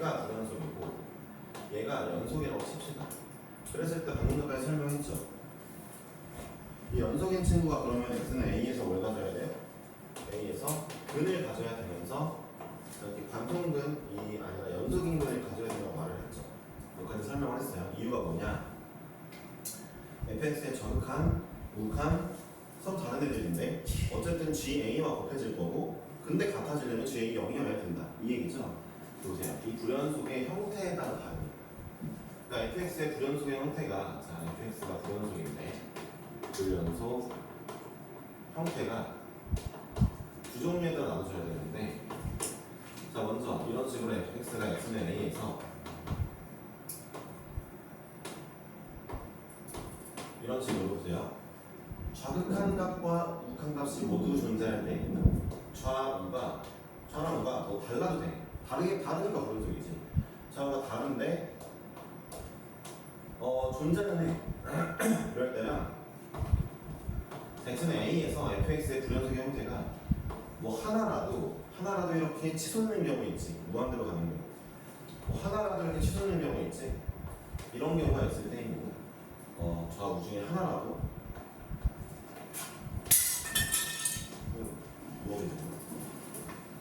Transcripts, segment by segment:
얘가 불연속이고 얘가 연속이라고 칩시다. 그랬을 때 방금 전까지 설명했죠. 이 연속인 친구가 그러면 x는 a에서 뭘 가져야 돼요? a에서 근을 가져야 되면서 이렇게 관통근이 아니라 연속인 근을 가져야 된다고 말을 했죠. 여기까지 설명을 했어요. 이유가 뭐냐? fx에 저극한, 우극한, 서로 다른 애들인데 어쨌든 GA와 곱해질 거고 근데 같아지려면 GA 0이어야 된다. 이 얘기죠. 보세요. 이 불연속의 형태에 따라 다릅니다. 그러니까 fx의 불연속의 형태가 자 fx가 불연속인데 불연속 형태가 두 종류에 따라 나눠줘야 되는데 자 먼저 이런 식으로 fx가 x는 a에서 이런 식으로 보세요. 좌극한 값과 우극한 값이 모두 존재할 때 좌랑 우가 뭐 달라도 돼. 다르니까 불연속이지. 좌우가 다른데 존재는 해. 이럴 때는 x는 a에서 fx의 불연속의 형태가 뭐 하나라도 이렇게 치솟는 경우 있지. 무한대로 가는 경우. 뭐 하나라도 이렇게 치솟는 경우 있지. 이런 경우가 있을 때입니다. 좌우 중에 하나라도 뭐겠죠?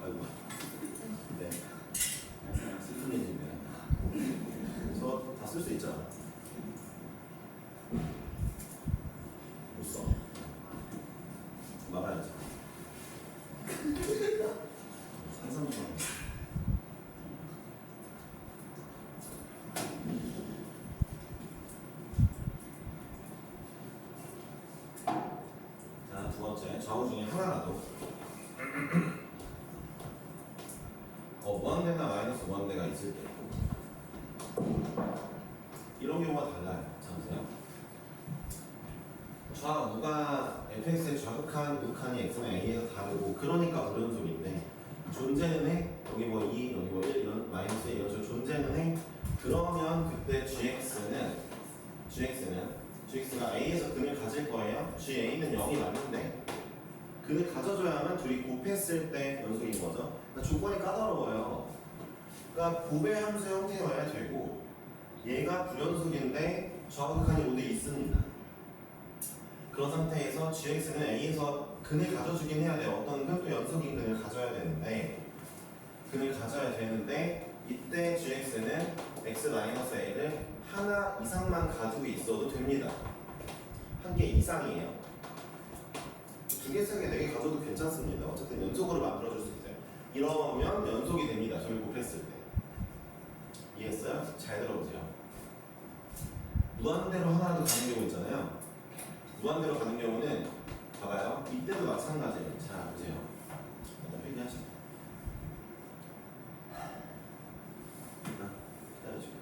아이고. 네. 슬픈 일인데. 저 다 쓸 수 있잖아. 못 써. 말아야지. 상상만. 자, 두 번째. 좌우 중에 하나라도 무한대나 마이너스 무한대가 있을 때 이런 경우가 달라요. 자, 보세요. 좌우가 fx의 좌극한, 우극한이 x는 a에서 다르고 그러니까 불연속인데 존재는 해. 여기 뭐 2, 여기 뭐 1, 이런 마이너스 1 이런 식으로 존재는 해. 그러면 그때 gx가 a에서 근을 가질 거예요. ga는 0이 맞는데 근을 가져줘야만 둘이 곱했을 때 연속인 거죠. 그러니까 조건이 까다로워요. 그러니까 곱의 함수 형태여야 되고 얘가 불연속인데 좌우극한이 모두 있습니다. 그런 상태에서 gx는 a에서 근을 가져주긴 해야 돼요. 어떤 또 연속인 근을 가져야 되는데 이때 gx는 x-a를 하나 이상만 가지고 있어도 됩니다. 한 개 이상이에요. 두 개, 세 개, 네 개 가져도 괜찮습니다. 어쨌든 연속으로 만들어줄 수 있어요. 이러면 연속이 됩니다. 저희 곱했을 때. 이해했어요? 잘 들어보세요. 무한대로 하나라도 가는 경우 있잖아요. 무한대로 가는 경우는 봐봐요. 이때도 마찬가지예요. 자, 보세요. 일단 필기하시고. 기다려주세요.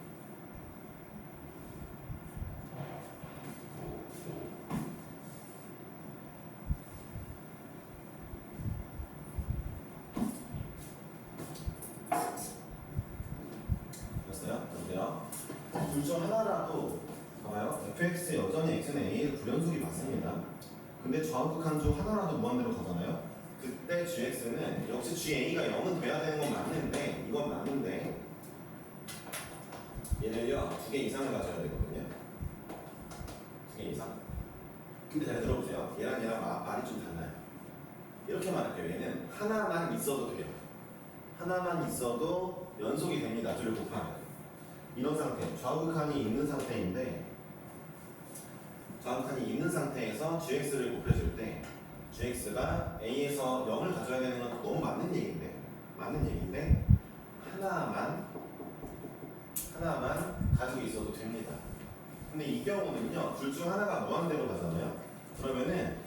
됐어요? 보세요. 둘 중 하나라도 봐봐요. fx 여전히 x는 a의 불연속이 맞습니다. 근데 좌우극한 중 하나라도 무한대로 가잖아요. 그때 gx는 역시 ga가 0은 돼야 되는 건 맞는데 이건 맞는데 얘는요 2개 이상을 가져야 되거든요. 2개 이상. 근데 잘 들어보세요. 얘랑 말이 좀 달라요. 이렇게 말할게요. 얘는 하나만 있어도 돼요. 하나만 있어도 연속이 됩니다. 둘을 곱하면. 이런 상태, 좌우극한이 있는 상태에서 gx를 곱해줄 때 gx가 a에서 0을 가져야 되는 건 너무 맞는 얘기인데 하나만 가지고 있어도 됩니다. 근데 이 경우는요, 둘 중 하나가 무한대로 가잖아요. 그러면은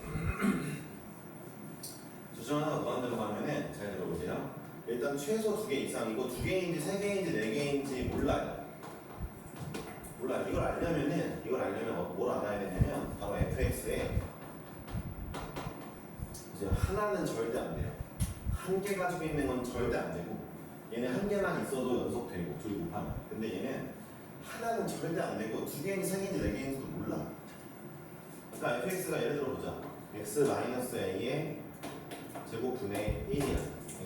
둘 중 하나가 무한대로 가면은 잘 들어보세요. 일단 최소 2개 이상이고 2개인지 3개인지 4개인지 몰라요. 이걸 알려면 뭘 알아야 되냐면 바로 fx에 이제 하나는 절대 안 돼요. 한 개 가지고 있는 건 절대 안 되고 얘는 한 개만 있어도 연속되고 둘이 곱하면. 근데 얘는 하나는 절대 안 되고 2개인지 3개인지 4개인지도 몰라. 그러니까 fx가 예를 들어 보자. x-a의 제곱분의 1이야.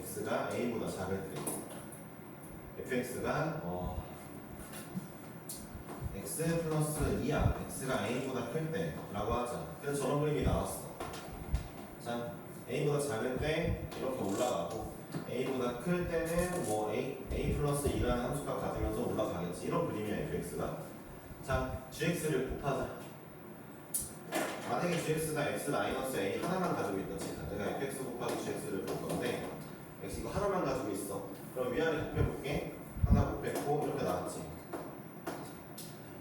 x가 a보다 작을 때 fx가 x 플러스 2야. x가 a보다 클 때 라고 하자. 그래서 저런 그림이 나왔어. 자, a보다 작을 때 이렇게 올라가고 a보다 클 때는 뭐 a 플러스 2라는 함수가 가지면서 올라가겠지. 이런 그림이야 fx가. 자, gx를 곱하자. 만약에 gx가 x 마이너스 a 하나만 가지고 있다 치자. 내가 fx 곱하기 gx를 볼 건데 x 이거 하나만 가지고 있어. 그럼 위아래 곱해볼게. 하나 곱했고 이렇게 나왔지.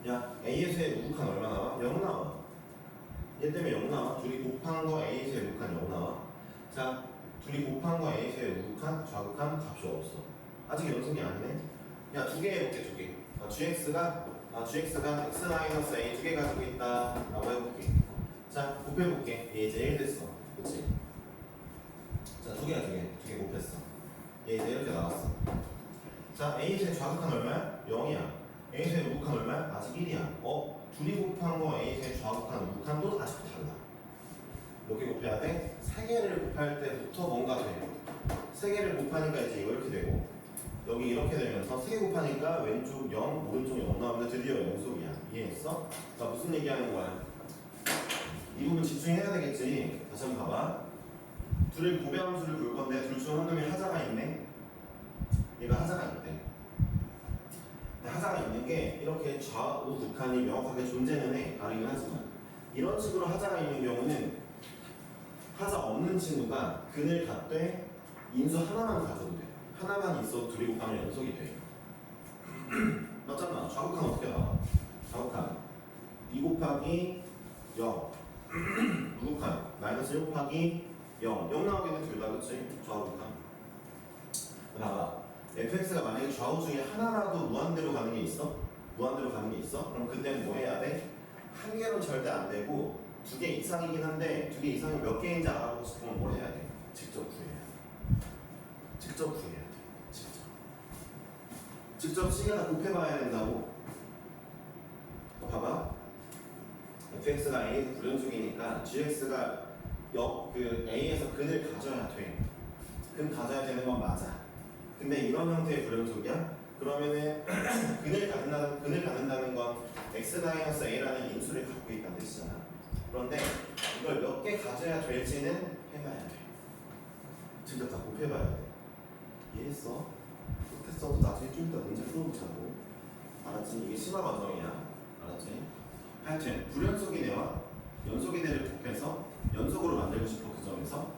야, a에서의 우극한 얼마 나와? 0 나와. 얘 때문에 0 나와. 둘이 곱한 거 a에서의 우극한 0 나와. 자, 둘이 곱한 거 a에서의 우극한, 좌극한 값이 없어. 아직 연속이 아니네. 야, 두 개 해볼게, 두 개. gx가 x 마이너스 a 두 개 가지고 있다 라고 해볼게. 자, 곱해볼게. 얘 이제 1 됐어. 그치? 자, 두 개야, 두 개 곱했어. 얘 이제 이렇게 나왔어. 자, a에서의 좌극한 얼마야? 0이야. a에서의 우극한 얼마야? 아직 1이야. 둘이 곱한 거 a에서의 좌극한, 우극한도 아직도 달라. 몇 개 곱해야 돼? 3개를 곱할 때부터 뭔가 돼. 3개를 곱하니까 이제 이거 이렇게 되고 여기 이렇게 되면서 3개 곱하니까 왼쪽 0, 오른쪽 0 나오는데 드디어 연속이야. 이해했어? 자, 무슨 얘기하는 거야? 이 부분 집중해야 되겠지. 다시 한번 봐봐. 둘의 고배함수를 볼 건데 둘 중 한 놈이 하자가 있네. 얘가 하자가 있대. 하자가 있는 게 이렇게 좌우 극한이 명확하게 존재는 해. 다르긴 하지만 이런 식으로 하자가 있는 경우는 하자 없는 친구가 근을 갖되 인수 하나만 가져도 돼. 하나만 있어도 둘이 곱하면 연속이 돼. 맞잖아. 좌극한 어떻게 나와? 좌극한 2 곱하기 0 우극한 마이너스 1 곱하기 0 나오겠네. 둘 다. 그치? 좌우극한. 봐봐. fx가 만약에 좌우 중에 하나라도 무한대로 가는 게 있어? 무한대로 가는 게 있어? 그럼 그때는 뭐 해야 돼? 한 개로는 절대 안 되고 2개 이상이긴 한데 2개 이상이 몇 개인지 알아보고 싶으면 뭘 해야 돼? 직접 구해야 돼. 직접 구해야 돼. 직접 시계다 곱해봐야 된다고. 봐봐. fx가 a에서 불연속이니까 gx가 a에서 근을 가져야 돼. 근 가져야 되는 건 맞아. 근데 이런 형태의 불연속이야? 그러면은 근을 갖는다는 건 x-a라는 인수를 갖고 있다는 뜻이잖아. 그런데 이걸 몇 개 가져야 될지는 해봐야 돼. 직접 다 곱해봐야 돼. 이해했어? 못했어도 나중에 좀 이따 문제 풀어보자고. 알았지? 이게 심화 과정이야. 알았지? 하여튼 불연속이네와 연속이네를 곱해서 연속으로 만들고 싶어. 그 점에서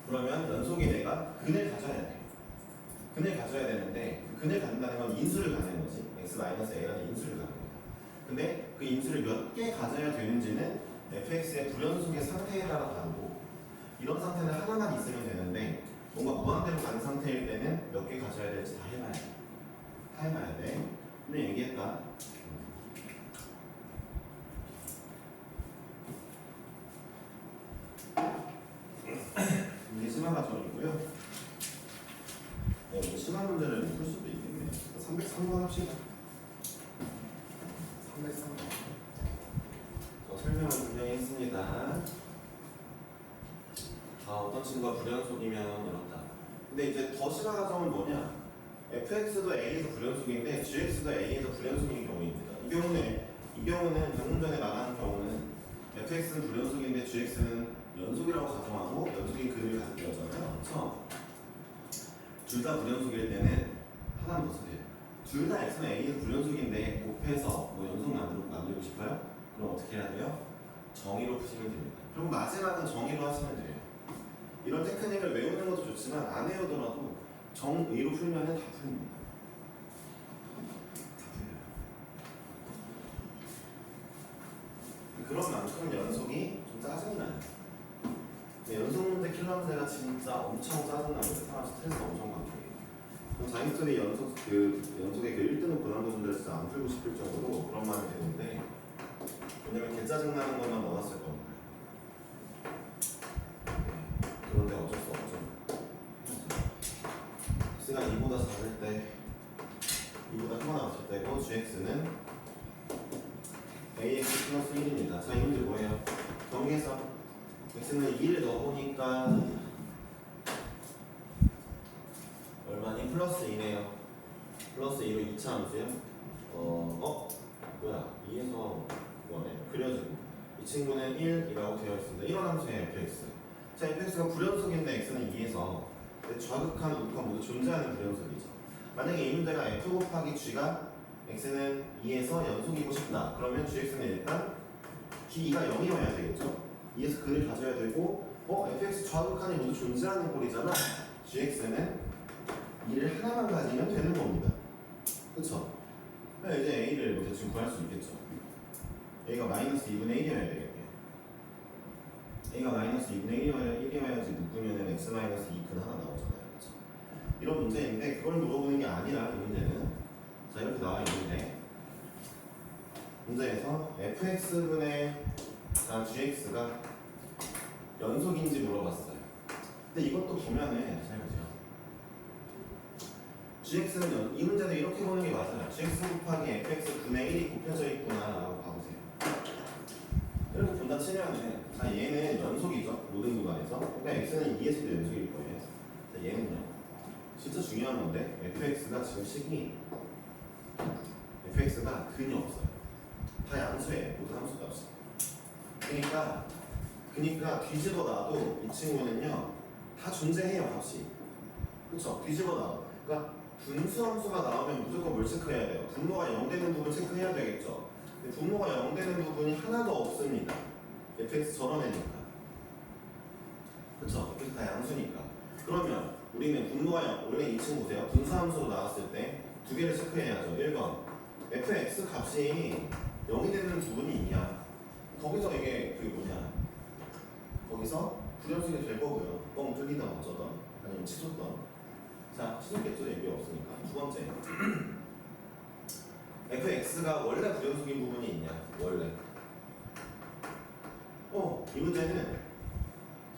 그러면 연속이네가 근을 가져야 돼. 근을 가져야 되는데 근을 갖는다는 건 인수를 갖는 거지. x-a라는 인수를 갖는 거야. 근데 그 인수를 몇 개 가져야 되는지는 fx의 불연속의 상태에 따라 다르고 이런 상태는 하나만 있으면 되는데 뭔가 무한대로 가는 상태일 때는 몇 개 가져야 될지 다 해봐야 돼. 다 해봐야 돼. 근데 얘기했다. 이게 심화 과정이고요. 뭐 심화 문제를 풀 수도 있겠네요. 303번 합시다. 303번. 설명을 분명히 했습니다. 어떤 친구가 불연속이면 이렇다. 근데 이제 더 심화 과정은 뭐냐? fx도 a에서 불연속인데 gx도 a에서 불연속인 경우입니다. 이 경우는 방금 전에 말한 경우는 fx는 불연속인데 gx는 연속이라고 가정하고 연속인 근을 가진 거잖아요. 그렇죠? 둘 다 불연속일 때는 하나는 무슨 돼요? 둘 다 x는 a에서 불연속인데 곱해서 뭐 연속 만들고 싶어요? 그럼 어떻게 해야 돼요? 정의로 푸시면 됩니다. 그럼 마지막은 정의로 하시면 돼요. 이런 테크닉을 외우는 것도 좋지만 안 외우더라도 정의로 풀면은 다 풀립니다. 다 풀려요. 그런 만큼 연속이 좀 짜증나요. 연속 문제, 킬러 문제가 진짜 엄청 짜증나요. 사람 스트레스 엄청 받게. 그럼 자기스토리 연속의 그 1등급 고난도분들 진짜 안 풀고 싶을 정도로 그런 마음이 드는데 왜냐면 개 짜증나는 것만 넣어놨을 겁니다. 그런데 어쩔 수 없죠. x가 2보다 작을 때 2보다 크거나 같을 때고 gx는 ax 플러스 1입니다. 자, 이 문제 뭐예요? 정리해서 x는 2를 넣어보니까 플러스 2네요. 플러스 2로 2차 함수요. 뭐야? 2에서 뭐네? 그려지고 이 친구는 1이라고 되어 있습니다. 이런 함수예요. fx. 자, fx가 불연속인데 x는 2에서 좌극한 우극한 모두 존재하는 불연속이죠. 만약에 이 문제가 f 곱하기 g가 x는 2에서 연속이고 싶다. 그러면 gx는 일단 g2가 0이어야 되겠죠. 2에서 근을 가져야 되고 fx 좌극한이 모두 존재하는 꼴이잖아. gx는 2를 하나만 가지면 되는 겁니다. 그쵸? 이제 a를 뭐 대충 구할 수 있겠죠. a가 마이너스 2분의 1이어야 되겠네. a가 마이너스 2분의 1이어야지 묶으면 x 마이너스 2근 하나 나오잖아요. 그쵸? 이런 문제인데 그걸 물어보는 게 아니라 이 문제는 자 이렇게 나와 있는데 문제에서 fx분의 gx가 연속인지 물어봤어요. 근데 이것도 보면은 잘 보세요. gx는 이 문제는 이렇게 보는 게 맞아요. gx 곱하기 fx 분의 1이 곱혀져 있구나 라고 봐보세요. 이렇게 본다 치면은 자 얘는 연속이죠. 모든 구간에서. 그러니까 x는 2에서도 연속일 거예요. 자 얘는요. 진짜 중요한 건데 fx가 지금 식이 fx가 근이 없어요. 다 양수예요. 모든 함수 값이. 그러니까 뒤집어 놔도 이 친구는요 다 존재해요 값이. 그쵸? 뒤집어 놔. 그러니까 분수 함수가 나오면 무조건 뭘 체크해야 돼요? 분모가 0 되는 부분 체크해야 되겠죠. 근데 분모가 0 되는 부분이 하나도 없습니다. fx 저런 애니까. 그쵸? fx 다 양수니까. 그러면 우리는 분모가 0, 원래 이 친구 보세요. 분수 함수로 나왔을 때 두 개를 체크해야죠. 1번 fx 값이 0이 되는 부분이 있냐. 거기서 이게 그게 뭐냐. 거기서 불연속이 될 거고요. 뻥 뚫리던 어쩌던 아니면 치솟던. 자, 치솟겠죠. 얘기 없으니까. 두 번째 fx가 원래 불연속인 부분이 있냐. 원래 이 문제는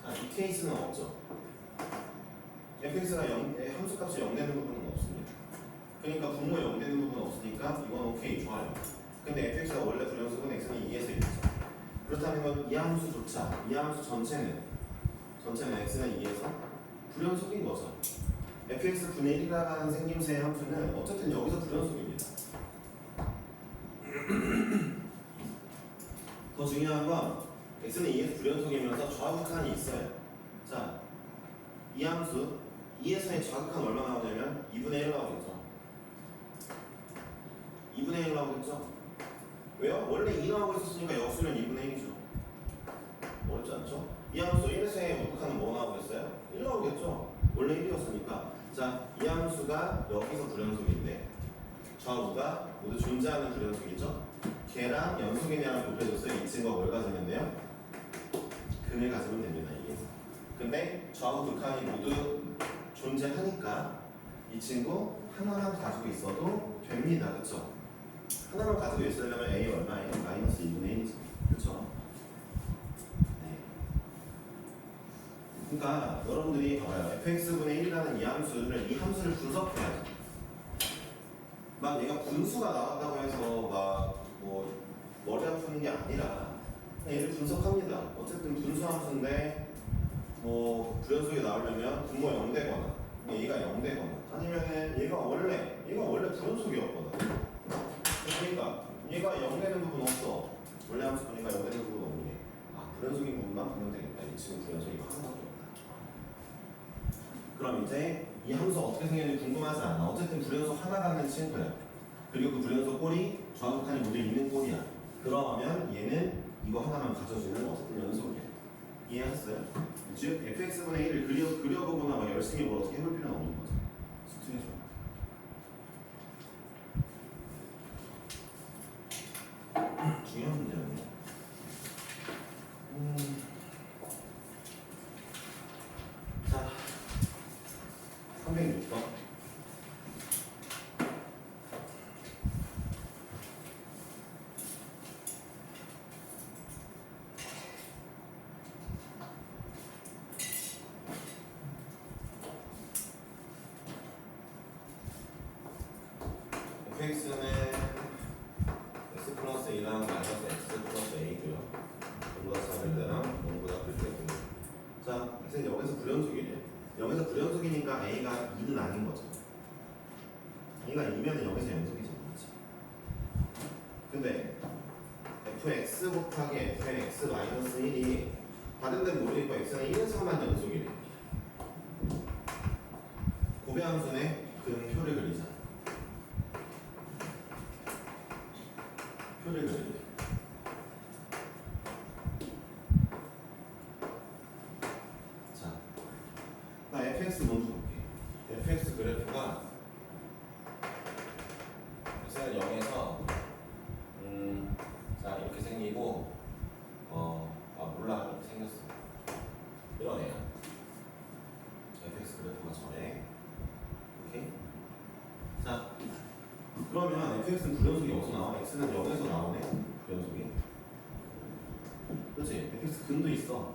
자, 이 케이스는 없죠. fx가 함수값이 0 되는 부분은 없습니다. 그러니까 분모 0 되는 부분은 없으니까 이건 오케이 좋아요. 근데 fx가 원래 불연속은 x는 2에서 있죠. 그렇다는 건 이 함수조차 이 함수 전체는 x는 2에서 불연속인 거죠. fx 분의 1이라는 생김새의 함수는 어쨌든 여기서 불연속입니다. 더 중요한 건 x는 2에서 불연속이면서 좌극한이 있어요. 자, 이 함수 2에서의 좌극한 얼마 나오냐면 2분의 1 나오겠죠. 2분의 1 나오겠죠. 왜요? 원래 2 나오고 있었으니까 역수는 2분의 1이죠. 어렵지 않죠? 이 함수 1에서의 우극한은 뭐 나오겠어요? 1 나오겠죠. 원래 1이었으니까. 자, 이 함수가 여기서 불연속인데 좌우가 모두 존재하는 불연속이죠. 걔랑 연속이냐랑 곱해줬어요. 이 친구가 뭘 가지면 돼요? 근을 가지면 됩니다. 이게. 근데 좌우 극한이 모두 존재하니까 이 친구 하나만 가지고 있어도 됩니다. 그쵸? 하나만 가지고 있으려면 a 얼마예요? 마이너스 2분의 1이죠. 그쵸? 네. 그러니까 여러분들이 봐봐요. fx분의 1이라는 이 함수를 분석해야죠. 막 얘가 분수가 나왔다고 해서 막 뭐 머리 아프는 게 아니라 얘를 분석합니다. 어쨌든 분수 함수인데 뭐 불연속이 나오려면 분모 0 되거나 얘가 0 되거나 아니면은 얘가 원래 불연속이었거든. 그러니까 얘가 0 되는 부분 없어. 원래 함수 보니까 0 되는 부분 없는 게 불연속인 부분만 보면 되겠다. 이 친구 불연속이 하나밖에 없다. 그럼 이제 이 함수 어떻게 생겼는지 궁금하지 않아. 어쨌든 불연속 하나 갖는 친구야. 그리고 그 불연속 꼴이 좌극한이 모두 있는 꼴이야. 그러면 얘는 이거 하나만 가져주는 어쨌든 연속이야. 이해하셨어요? 즉 fx분의 1을 그려보거나 막 열심히 뭘 어떻게 해볼 필요는 없는 거죠. 수특해줘. 중요한 문제였네. 자, 306번. fx는 x 플러스 2랑 마이너스 x 플러스 a고요. 0보다 작을 때랑 0보다 클 때고요. 자, x는 0에서 불연속이래요. 0에서 불연속이니까 a가 2는 아닌 거죠. 2가 2면 0에서 연속이지. 근데 fx 곱하기 fx 마이너스 1이 다른 데는 모르겠고 x는 1에서만 연속이래. 고배함수의 근표를 그리자. 표를 그리자. 자, 나 fx 먼저 볼게. fx 그래프가 x는 0에서 자 이렇게 생기고 몰라 이렇게 생겼어. 이런 애야. fx 그래프가 저래. 오케이. 자, 그러면 fx는 불연속이 어디서 나와? x는 0에서 나오네. 불연속이. 그렇지? fx 근도 있어.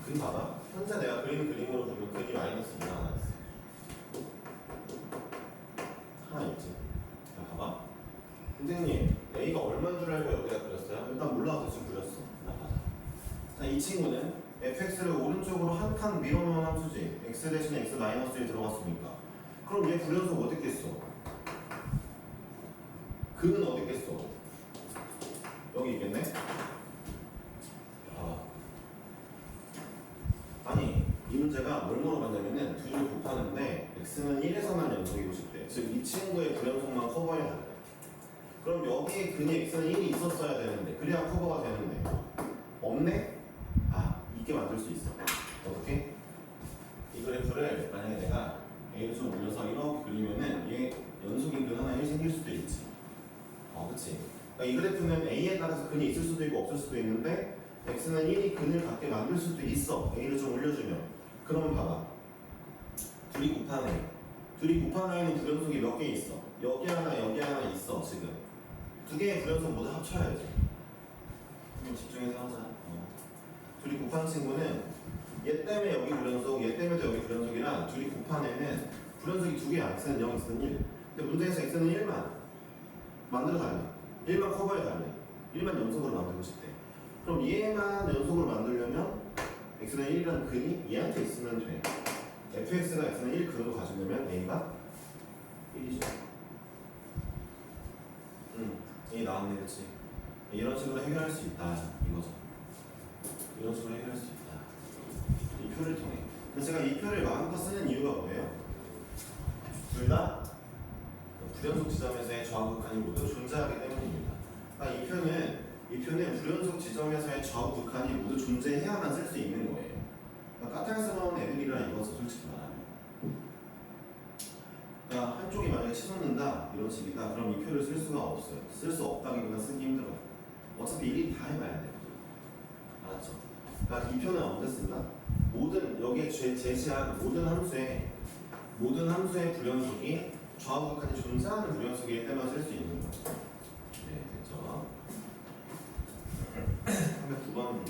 근 봐봐. 현재 내가 그리는 그림으로 보면 근이 마이너스 2가 하나 있어. 하나 있지. 자, 봐봐. 선생님, a가 얼마인 줄 알고 여기다 그렸어요? 일단 몰라서 지금 그렸어. 자, 이 친구는 fx를 오른쪽으로 한 칸 밀어놓은 함수지. x 대신에 x 마이너스 1 들어갔으니까. 그럼 얘 불연속 어디 있겠어? 근은 어디 있겠어? 여기 있겠네? 아니, 이 문제가 뭘 물어봤냐면은 둘을 곱하는데 x는 1에서만 연속이고 싶대. 즉, 이 친구의 불연속만 커버해야 돼. 그럼 여기에 근이 x는 1이 있었어야 되는데, 그래야 커버가 되는데. 없네? 아, 있게 만들 수 있어. 어떻게? 이 그래프를 만약에 내가 a를 좀 올려서 이렇게 그리면은 얘 연속인 근 하나 1 생길 수도 있지. 그치? 그러니까 이 그래프는 a에 따라서 근이 있을 수도 있고 없을 수도 있는데 x는 1이 근을 갖게 만들 수도 있어. a를 좀 올려주면. 그러면 봐봐. 둘이 곱하네. 둘이 곱하나에는 불연속이 몇 개 있어? 여기 하나 여기 하나 있어 지금. 두 개의 불연속 모두 합쳐야지. 집중해서 하자. 둘이 곱하는 친구는 얘 때문에 여기 불연속, 얘 때문에도 여기 불연속이랑 둘이 곱한 애는 불연속이 두 개야. x는 0, x는 1. 근데 문제에서 x는 1만 만들어 달래. 1만 커버해 달래. 1만 연속으로 만들고 싶대. 그럼 얘만 연속으로 만들려면 x는 1이라는 근이 얘한테 있으면 돼. fx가 x는 1 근으로 가지려면 a가 1이죠. A 나왔네, 그치? 이런 식으로 해결할 수 있다. 이거죠. 이런 식으로 해결할 수 있다. 이 표를 통해. 그래서 제가 이 표를 마음껏 쓰는 이유가 뭐예요? 둘 다 불연속 지점에서의 좌우극한이 모두 존재하기 때문입니다. 그러니까 이 표는 불연속 지점에서의 좌우극한이 모두 존재해야만 쓸 수 있는 거예요. 그러니까 까탈스러운 애들이라 이거죠, 솔직히 말하면. 그러니까 한쪽이 만약에 치솟는다 이런 식이다. 그럼 이 표를 쓸 수가 없어요. 쓸 수 없다기보다 쓰기 힘들어요. 어차피 일일이 다 해봐야 돼. 알았죠? 그러니까 이 표는 언제 쓴다? 모든 여기에 제시한 모든 함수의 불연속이 좌우극한이 존재하는 불연속일 때만 쓸 수 있는 거죠. 네, 됐죠? 309번.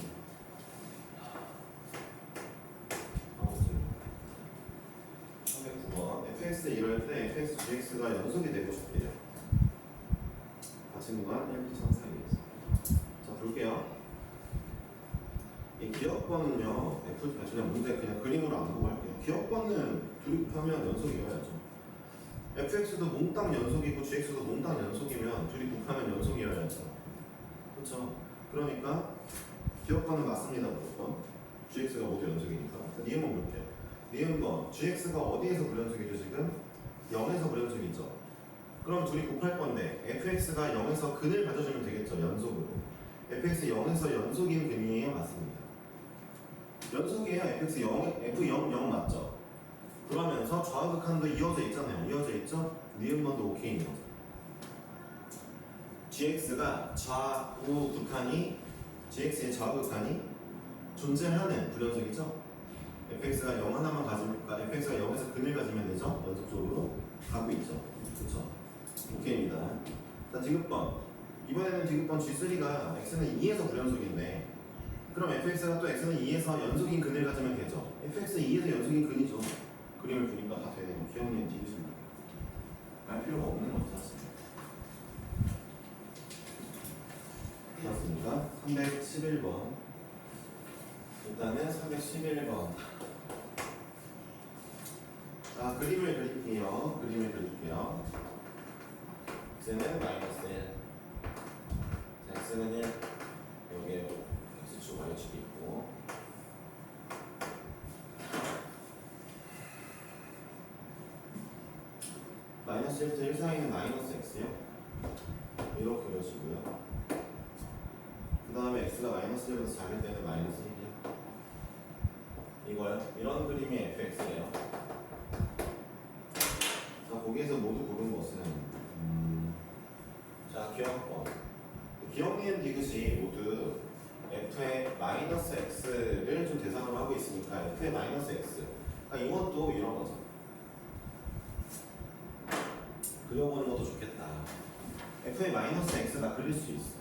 309번. fx 이럴 때 fx, gx가 연속이 되고 싶대요. 같은 구간 1부터 3 사이에서. 자, 볼게요. 이 기억번은요, 그냥 문제 그냥 그림으로 안 보고 할게요. 기억번은 둘이 곱하면 연속이어야죠. fx도 몽땅 연속이고 gx도 몽땅 연속이면 둘이 곱하면 연속이어야죠. 그렇죠? 그러니까 기억번은 맞습니다. 무조건 gx가 모두 연속이니까. 니은번 볼게요. 니은번 gx가 어디에서 불연속이죠 지금? 0에서 불연속이죠. 그럼 둘이 곱할 건데 fx가 0에서 근을 가져주면 되겠죠. 연속으로. fx 0에서 연속인 근이에요. 맞습니다. 연속이에요. fx 0, f0, 0 맞죠? 그러면서 좌우극한도 이어져 있잖아요. 이어져 있죠? 니은번도 오케이인 거죠. gx가 gx의 좌우극한이 존재하는 불연속이죠? fx가 0 하나만 가지니까 fx가 0에서 근을 가지면 되죠? 연속적으로 가고 있죠. 그렇죠? 오케이입니다. 자, 디귿번. 이번에는 디귿번 G3가 x는 2에서 불연속인데 그럼 fx가 또 x는 2에서 연속인 근을 가지면 되죠. fx 2에서 연속인 근이죠. 그림을 보니까 다 되네요. 기억님 디귿입니다. 알 필요가 없는 것 같습니다. 맞습니까? 311번. 일단은 311번. 자, 그림을 그릴게요. 볼게요. x는 마이너스 1. 자, x는 1. 여기에 x축, y축이 있고. 마이너스 1부터 1 사이는 마이너스 x요. 이렇게 그려지고요. 그 다음에 x가 마이너스 1부터 작을 때는 마이너스 1이요. 이거요. 이런 그림이 fx예요. 자, 거기에서 모두 고른 것은 자, 기억번. 기억, 니은, 디귿이 모두 f의 마이너스 x를 좀 대상으로 하고 있으니까 f의 마이너스 x. 그러니까 이것도 이런 거죠. 그려보는 것도 좋겠다. f의 마이너스 x가 그릴 수 있어.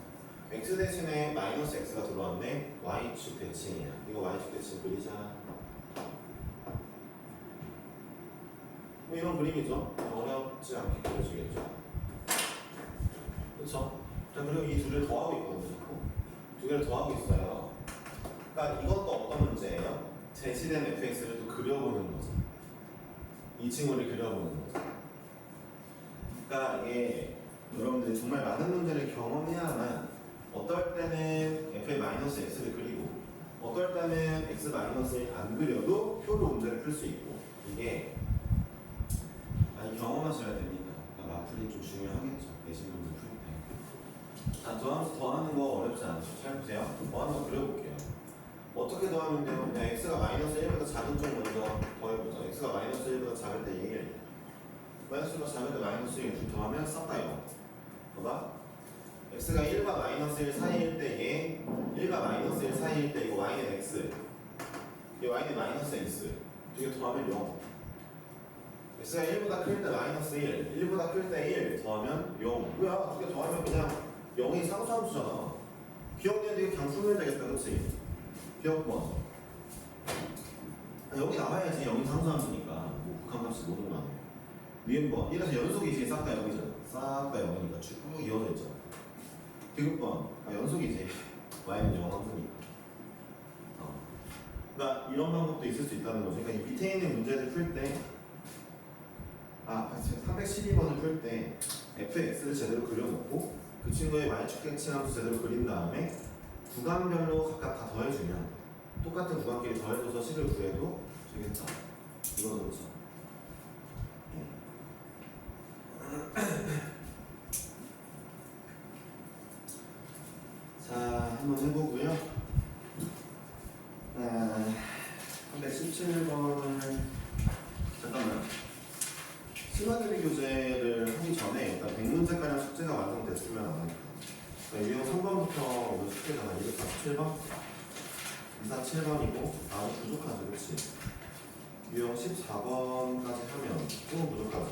x 대신에 마이너스 x가 들어왔네. y축 대칭이야. 이거 y축 대칭 그리자. 뭐 이런 그림이죠. 어렵지 않게 그려지겠죠. 그렇죠? 자, 그리고 이 둘을 더하고 있거든요. 두 개를 더하고 있어요. 그러니까 이것도 어떤 문제예요? 제시된 fx를 또 그려보는 거죠. 이 친구를 그려보는 거죠. 그러니까 이게 여러분들이 정말 많은 문제를 경험해야만 어떨 때는 f의 마이너스 x를 그리고 어떨 때는 x 마이너스를 안 그려도 표로 문제를 풀 수 있고 이게 많이 경험하셔야 됩니다. 그러니까 마플이 좀 중요하겠죠. 내신 문제 풀 때. 자, 더하는 거 어렵지 않죠. 잘 보세요. 더하는 거 그려볼게요. 어떻게 더하면 돼요? 그냥 x가 마이너스 1보다 작은 쪽 먼저 더해보자. x가 마이너스 1보다 작을 때 1. 마이너스 1보다 작을 때 마이너스 1 더하면 싹 다 0. 봐봐. x가 1과 마이너스 1 사이일 때 얘, 1과 마이너스 1 사이일 때 이거 y는 x, 이 y는 마이너스 x. 두 개 더하면 0. x가 1보다 클 때 마이너스 1, 1보다 클 때 1 더하면 0. 뭐야? 두 개 더하면 그냥 0이 상수함수잖아. 기억, 니은, 디귿 그냥 풀면 되겠다, 그치? 기억번. 여기 나와야지 0이 상수함수니까. 뭐 극한값이 모든 거 아니에요. 니은번. 이래서 연속이지. 싹 다 0이잖아. 싹 다 0이니까 쭉 이어져 있잖아. 디귿번. 연속이지. y는 0 함수니까. 그러니까 이런 방법도 있을 수 있다는 거죠. 그러니까 이 밑에 있는 문제를 풀 때 312번을 풀 때 fx를 제대로 그려놓고 그 친구의 y축 대칭함수 제대로 그린 다음에 구간별로 각각 다 더해주면 똑같은 구간끼리 더해줘서 식을 구해도 되겠다. 이거는 그렇죠. 자, 한번 해보고요. 317번을 잠깐만. 시마드리 교재를 하기 전에 일단 100문제가량 숙제가 완성됐으면 하니까. 유형 3번부터 오늘 숙제잖아. 247번? 247번이고 아 부족하지, 그렇지? 유형 14번까지 하면 조금 부족하지.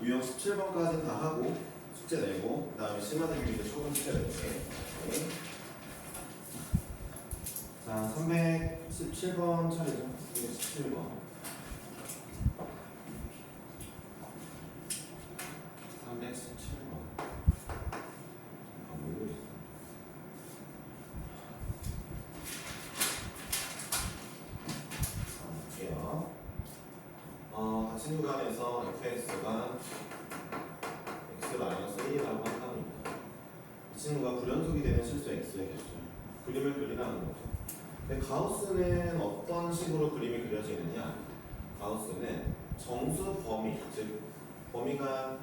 유형 17번까지 다 하고 숙제 내고 그 다음에 시마드리 교재 조금 숙제 낼게. 오케이. 자, 317번 차례죠. 317번. 317번. 모르겠어. 볼게요. 같은 구간에서 fx가 x-1이라고 한답니다. 이 친구가 불연속이 되는 실수 x의 개수. 그림을 그리라는 거죠. 근데 가우스는 어떤 식으로 그림이 그려지느냐? 가우스는 정수 범위, 즉 범위가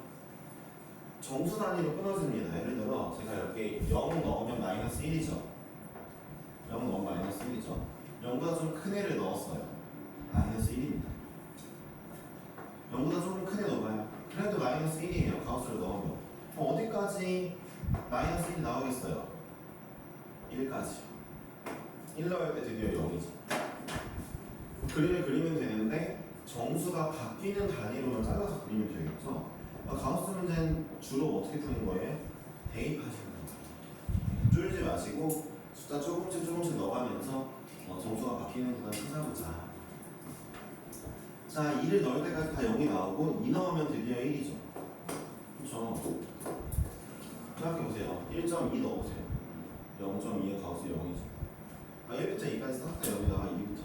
정수 단위로 끊어집니다. 예를 들어 제가 이렇게 0 넣으면 마이너스 1이죠. 0 넣으면 마이너스 1이죠. 0보다 좀 큰 애를 넣었어요. 마이너스 1입니다. 0보다 조금 큰 애 넣어봐요. 그래도 마이너스 1이에요. 가우스를 넣으면. 어디까지 마이너스 1이 나오겠어요? 1까지. 1 넣을 때 드디어 0이죠. 그림을 그리면 되는데 정수가 바뀌는 단위로만 잘라서 그리면 되겠죠. 가우스 문제는 주로 어떻게 푸는 거예요? 대입하시는 거예요. 줄이지 마시고 숫자 조금씩 조금씩 넣어가면서 정수가 바뀌는 구간 찾아보자. 자, 2를 넣을 때까지 다 0이 나오고 2 넣으면 드디어 1이죠. 그렇죠? 생각해보세요. 1.2 넣어보세요. 0.2의 가우스 0이죠. 1부터 2까지 싹 다 0이 나와. 2부터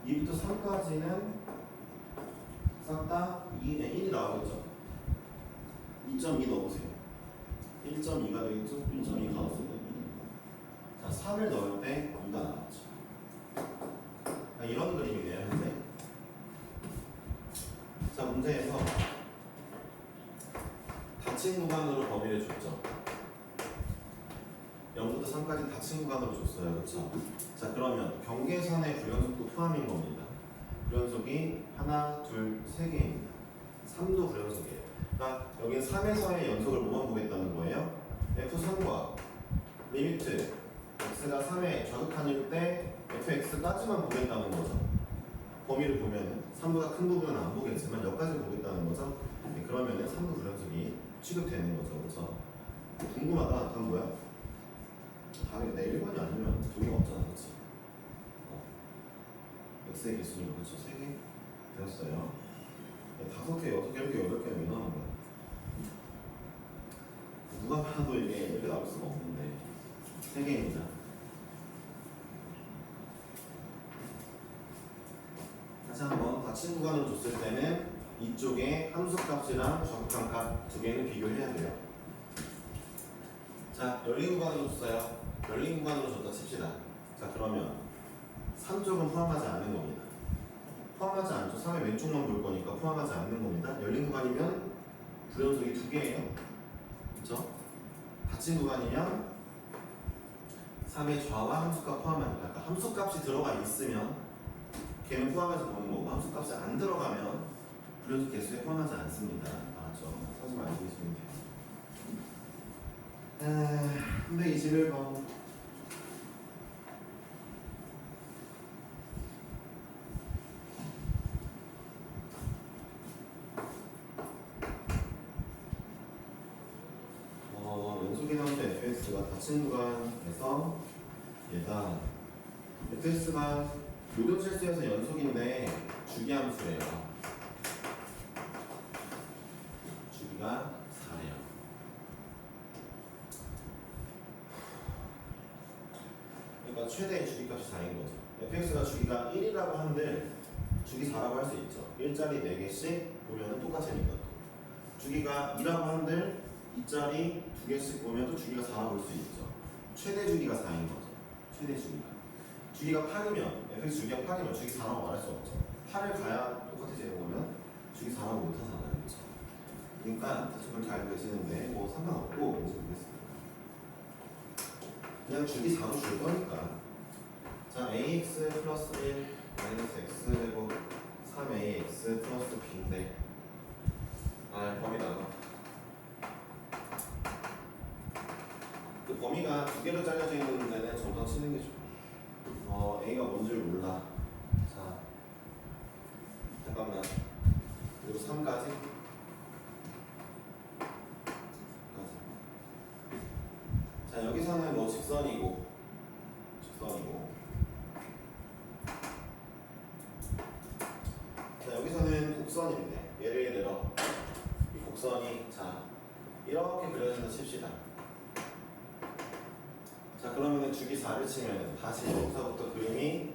2부터 3까지는 싹 다 1이 나오겠죠. 2.2 넣어보세요. 1.2가 되겠죠? 1.2 가운데 1입니다. 자, 3을 넣을 때 2가 나왔죠. 이런 그림이네요, 현재. 자, 문제에서 닫힌 구간으로 범위를 줬죠. 0부터 3까지 닫힌 구간으로 줬어요. 그렇죠? 자, 그러면 경계선의 불연속도 포함인 겁니다. 불연속이 하나, 둘, 세 개입니다. 3도 불연속이에요. 그러니까 여기는 3에서의 연속을 뭐만 보겠다는 거예요? F3과 리미트 x가 3의 좌극한일 때 fx까지만 보겠다는 거죠. 범위를 보면 3보다 큰 부분은 안 보겠지만 여기까지 보겠다는 거죠. 네, 그러면은 3도 불연속이 취급되는 거죠. 그렇죠? 궁금하다. 답은 뭐야? 답이 내 1번이 아니면 동의가 없잖아. 그렇지? x의 개수니까 그렇죠? 3개 되었어요. 5개, 6개, 8개 왜 나오는 거야? 누가 봐도 이게 이렇게 나올 수가 없는데 3개입니다. 다시 한번 닫힌 구간으로 줬을 때는 이쪽에 함수값이랑 좌극한 값 두 개는 비교해야 돼요. 자, 열린 구간으로 줬어요. 열린 구간으로 줬다 칩시다. 자, 그러면 3쪽은 포함하지 않는 겁니다. 포함하지 않죠. 3의 왼쪽만 볼 거니까 포함하지 않는 겁니다. 열린 구간이면 불연속이 2개예요. 그렇죠? 닫힌 구간이면 3의 좌와 함수값 포함하니까 그러니까 함수값이 들어가 있으면 걔는 포함해서 보는 거고 함수값이 안 들어가면 불연속 개수에 포함하지 않습니다. 알았죠? 하지만 알고 있으면 돼요. 321번 연속의 함수 fx가 닫힌 구간에서 얘가 fx가 모든 실수에서 연속인데 주기함수래요. 주기가 4래요. 그러니까 최대의 주기값이 4인 거죠. fx가 주기가 1이라고 한들 주기 4라고 할 수 있죠. 1짜리 4개씩 보면 똑같으니까. 주기가 2라고 한들 2짜리 2개씩 보면 또 주기가 4라고 볼 수 있죠. 최대 주기가 4인 거죠. 최대 주기가. 주기가 8이면 fx 주기가 8이면 주기 4라고 말할 수 없죠. 8을 가야 똑같아지는 거면 주기 4라고 못하잖아요. 그렇죠? 그러니까 대충 그렇게 알고 계시는데 뭐 상관없고 뭔지 모르겠습니다. 그냥 주기 4로 줄 거니까. 자, ax 플러스 1 마이너스 x 제곱 3ax 플러스 b인데 범위 나가. 그 범위가 두 개로 잘려져 있는 데는 점점 치는 게 좋아요. A가 뭔지를 몰라. 자, 잠깐만. 그리고 3까지. 자, 여기서는 뭐 직선이고. 자, 여기서는 곡선인데, 예를 들어 이 곡선이 자 이렇게 그려진다 칩시다. 자, 그러면은 주기 4를 치면 다시 여기서부터 그림이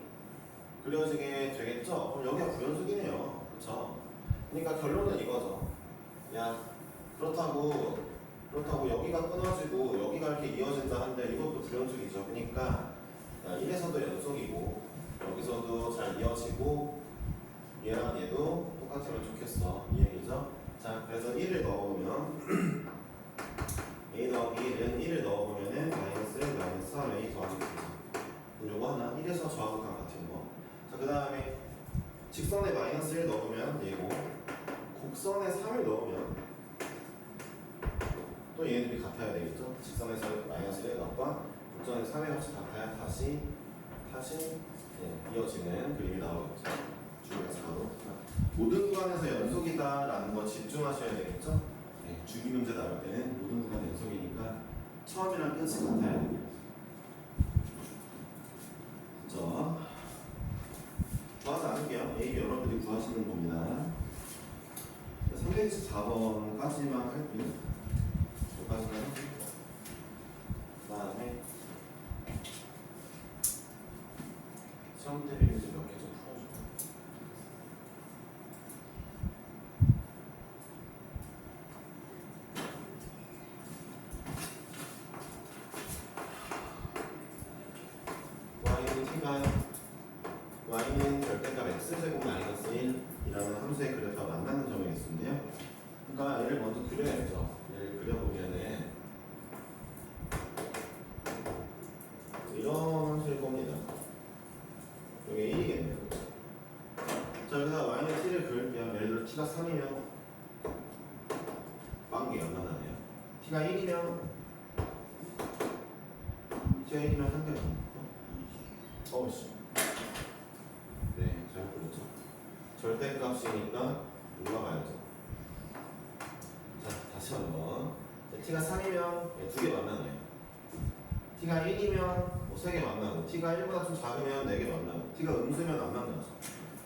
그려지게 되겠죠? 그럼 여기가 불연속이네요. 그렇죠? 그러니까 결론은 이거죠. 야, 그렇다고 여기가 끊어지고 여기가 이렇게 이어진다 한데 이것도 불연속이죠. 그러니까 1에서도 연속이고 여기서도 잘 이어지고 얘랑 얘도 똑같으면 좋겠어. 이 얘기죠. 자, 그래서 1을 넣어보면 a 더하기 1은 1을 넣어보면은 마이너스 1 마이너스 3a 더하기 2죠. 요거 하나 1에서 좌극한 같은 거. 자, 그 다음에 직선에 마이너스 1 넣으면 얘고 곡선에 3을 넣으면 또 얘네들이 같아야 되겠죠. 직선에서 마이너스 1의 값과 곡선에 3의 값이 같아야 다시 이어지는 그림이 나오겠죠. 주기가 4로. 모든 구간에서 연속이다라는 거 집중하셔야 되겠죠. 주기 문제 나올 때는 모든 구간 연속이니까 처음이랑 끝이 같아야 돼요. 그죠? 구하지 않을게요. A 여러분들이 구하시는 겁니다. 324번까지만 할게요. 여기까지만 할게요. 그 다음에 시험 대비 문제 몇 개 좀 풀어줄게요. 자, y는 t를 그을게요. 예를 들어 t가 3이면 빵개 안 만나네요. t가 1이면 한 개가 씨. 네, 잘 보였죠. 절대값이니까 올라가야죠. 자, 다시 한번. t가 3이면 두 개 만나네요. t가 1이면 뭐 3개 만나고, t가 1보다 좀 작으면 4개 만나고, t가 음수면 안 만나죠.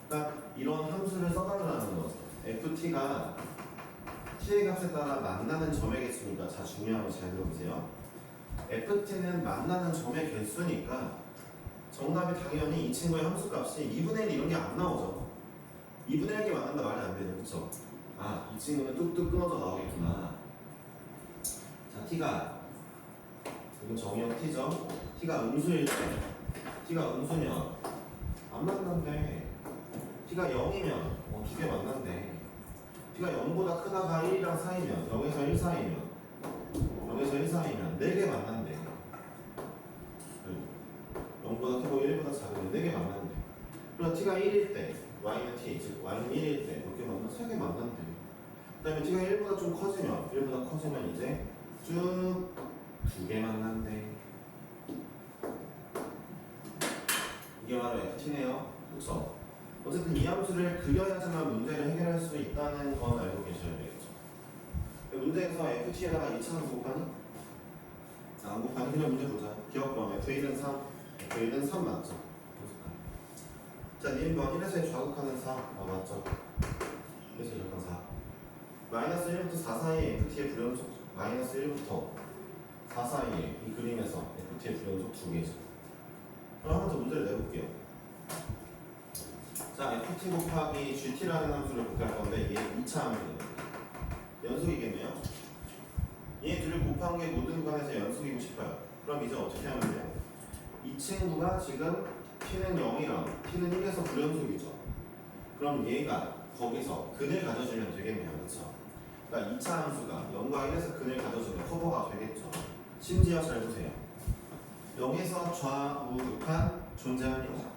그러니까 이런 함수를 써달라는 거죠. ft가 t의 값에 따라 만나는 점의 개수니까, 자, 중요한 거 잘 들어보세요. ft는 만나는 점의 개수니까 정답이 당연히 이 친구의 함수값이 2분의 1 이런 게 안 나오죠. 2분의 1이 만난다 말이 안 되죠. 그쵸? 아, 이 친구는 뚝뚝 끊어져 나오겠구나. 자, t가 이건 정의역 t죠. t가 음수일 때, t가 음수면 안 만난대. t가 0이면 두 개 만난대. t가 0보다 크다가 1이랑 사이면, 0에서 1 사이면, 4개 만난대. 0보다 크고 1보다 작으면 4개 만난대. 그럼 t가 1일 때, y는 t, 즉 y는 1일 때 몇 개 만나? 3개 만난대. 그 다음에 t가 1보다 좀 커지면, 1보다 커지면 이제 쭉 2개 만난대. 이게 바로 ft네요. 그렇죠? 어쨌든 이 함수를 그려야지만 문제를 해결할 수 있다는 건 알고 계셔야 되겠죠. 문제에서 ft에다가 2차함수 곱하니? 안 곱하니? 그냥 문제 보자. 기억번 f1은 3, f1은 3 맞죠? 자, 니은번 1에서 좌극하는 4 맞죠? 1에서 좌극하는 4 마이너스 1부터 4 사이에 ft의 불연속 마이너스 1부터 4 사이에 이 그림에서 ft의 불연속 2개죠. 그럼 한 번 더 문제를 내볼게요. 자, ft 곱하기 gt라는 함수를 곱할 건데 얘 2차 함수예요. 연속이겠네요. 얘 둘을 곱한 게 모든 구간에서 연속이고 싶어요. 그럼 이제 어떻게 하면 돼요? 이 친구가 지금 t는 0이랑 t는 1에서 불연속이죠. 그럼 얘가 거기서 근을 가져주면 되겠네요. 그렇죠? 그러니까 2차 함수가 0과 1에서 근을 가져주면 커버가 되겠죠. 심지어 잘 보세요. 0에서 좌우극한 존재하니까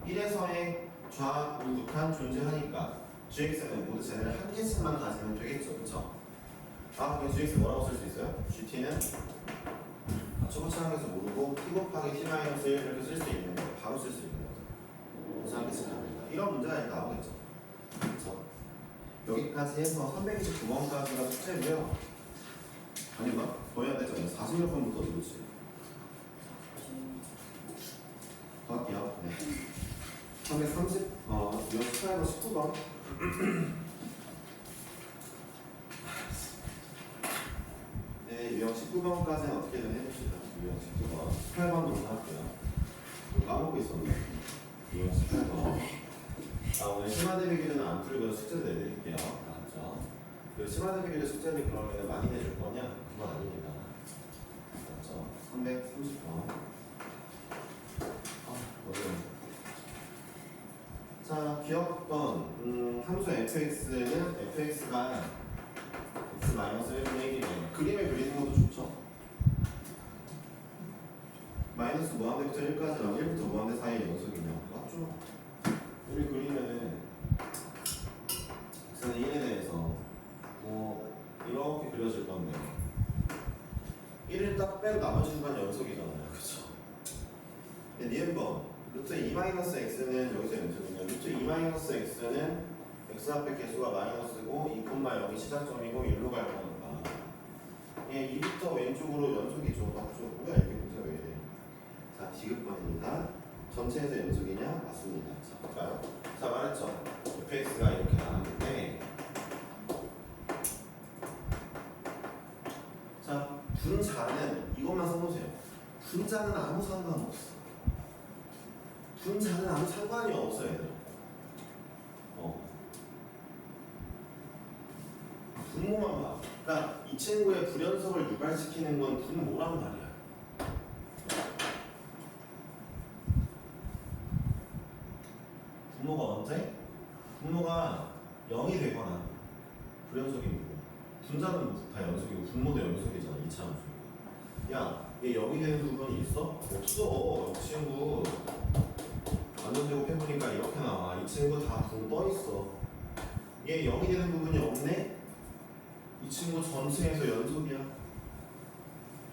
1에서의 좌우극한 존재하니까 gx는 모두 쟤네를 한 개씩만 가지면 되겠죠. 그렇죠? 아, 그럼 gx 뭐라고 쓸 수 있어요? gt는 초보치 한 개서 모르고 t 곱하기 t-1 이렇게 쓸 수 있는 거예요. 바로 쓸 수 있는 거죠. 그래서 한 개씩 합니다. 이런 문제가 나오겠죠. 그렇죠? 여기까지 해서 329번까지가 숙제고요. 아닌가? 더 해야 되죠. 40몇 번부터 그렇지. 더 할게요. 네. 330, 유형 18번 19번. 네, 유형 19번까지는 어떻게든 해봅시다. 유형 19번. 18번 먼저 할게요. 까먹고 있었네. 유형 18번. 아, 오늘 심화대 비교는 안 풀고 숙제도 내드릴게요. 알았죠? 그 심화대 비교 숙제를 그러면 많이 내줄 거냐? 그건 아닙니다. 알았죠? 330번. 자, 기억번 함수 fx는 fx가 x-1분의 1이네요. 그림을 그리는 것도 좋죠. 마이너스 무한대부터 1까지랑 1부터 무한대 사이의 연속이네요. 맞죠? 우리 그리면은 x는 1에 대해서 이렇게 그려질 건데 1을 딱 빼고 나머지 순간 연속이잖아요. 그쵸? 니은번 루트 2-x는 여기서 연속이면 루트 2-x는 x 앞에 개수가 마이너스고 2,0이 시작점이고 1로 갈 거니까 예, 2부터 왼쪽으로 연속이죠. 맞죠? 뭐야 이게 문제가 왜 이래? 자, 디귿번입니다. 전체에서 연속이냐? 맞습니다. 자, 볼까요? 자, 말했죠? fx가 이렇게 나왔는데 자, 분자는 이것만 써보세요. 분자는 아무 상관없어. 분자는 아무 상관이 없어요, 얘들. 분모만 봐. 그러니까 이 친구의 불연속을 유발시키는 건 분모란 말이야. 분모가 언제? 분모가 0이 되거나 불연속이고 분자는 다 연속이고 분모도 연속이잖아. 2차 함수. 야, 얘 0이 되는 부분이 있어? 없어. 이 친구 완전제곱 해보니까 이렇게 나와. 이 친구 다 붕 떠있어. 얘 0이 되는 부분이 없네? 이 친구 전체에서 연속이야.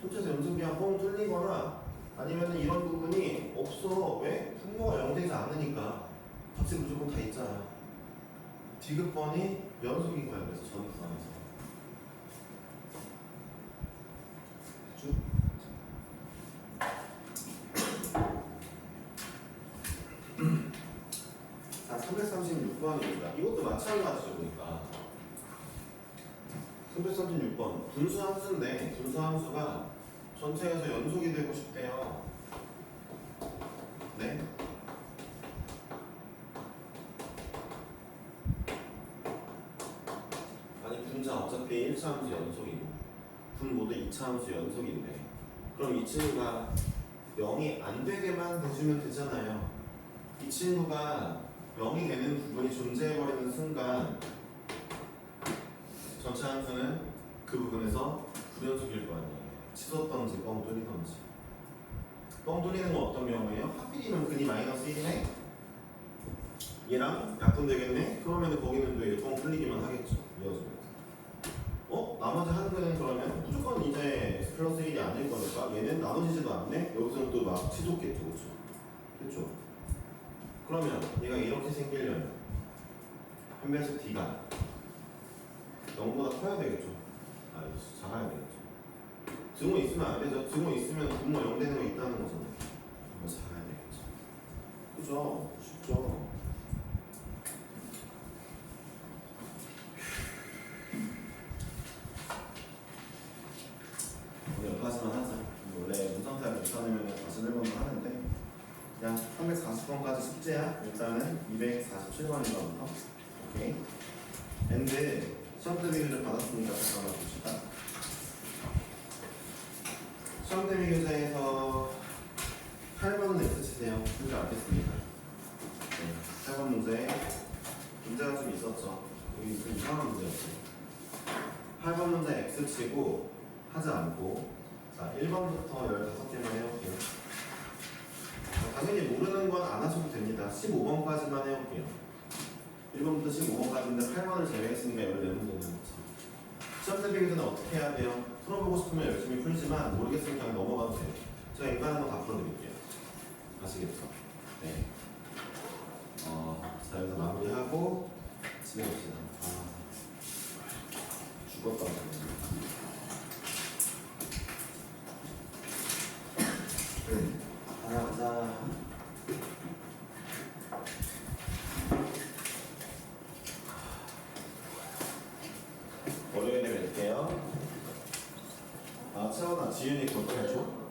전체에서 연속이야. 뻥 뚫리거나 아니면 이런 부분이 없어. 왜? 분모가 0 되지 않으니까. 값이 무조건 다 있잖아. 디귿번이 연속인 거야. 그래서 전익선에서. 쭉. 자, 336번입니다. 이것도 마찬가지죠, 보니까. 336번. 분수함수인데, 분수함수가 전체에서 연속이 되고 싶대요. 네? 아니, 분자 어차피 1차 함수 연속이고, 분 모두 2차 함수 연속인데, 그럼 이 친구가 0이 안 되게만 해주면 되잖아요. 이 친구가 0이 되는 부분이 존재해버리는 순간 전체 함수는 그 부분에서 불연속일 거 아니에요. 치솟던지 뻥 뚫리던지. 뻥 뚫리는 건 어떤 경우예요? 하필이면 근이 마이너스 1이네? 얘랑 약분되겠네? 그러면 거기는 또 뻥 뚫리기만 하겠죠. 이어지면서. 나머지 한 근은 그러면 무조건 이제 x 플러스 1이 아닐 거니까 얘는 나눠지지도 않네? 여기서는 또 막 치솟겠죠. 그렇죠? 그렇죠? 그러면 얘가 이렇게 생기려면 한 배수 D가 0보다 커야 되겠죠. 작아야 되겠죠. 증오 있으면 안 되죠. 증오 있으면 분모 0 되는 거 있다는 거잖아요. 이거 작아야 되겠죠. 그죠? 쉽죠? 오늘 여기까지만 하자. 원래 문상타입 못하면 다시 1번만 하는데 그냥 340번까지 숙제야. 일단은 247번인가부터. 오케이. 엔드 시험 대비 받았으니까 잠깐만 봅시다. 시험 대비 교재에서 8번은 X 치세요. 문제 알겠습니다. 네, 8번 문제 문제가 좀 있었죠. 여기 좀 이상한 문제였어요. 8번 문제 X 치고 하지 않고 자 1번부터 15개만 해볼게요. 당연히 모르는 건 안 하셔도 됩니다. 15번까지만 해볼게요. 1번부터 15번까지인데 8번을 제외했으니까 14문제는 거지. 시험 대비 교재는 어떻게 해야 돼요? 풀어보고 싶으면 열심히 풀지만 모르겠으면 그냥 넘어가도 돼요. 제가 인간한 거 다 풀어드릴게요. 아시겠죠? 네. 자 여기서 마무리하고 지내봅시다. 죽었다. 가자. 월요일에 뵐게요. 채원아, 지윤이 그거 해줘.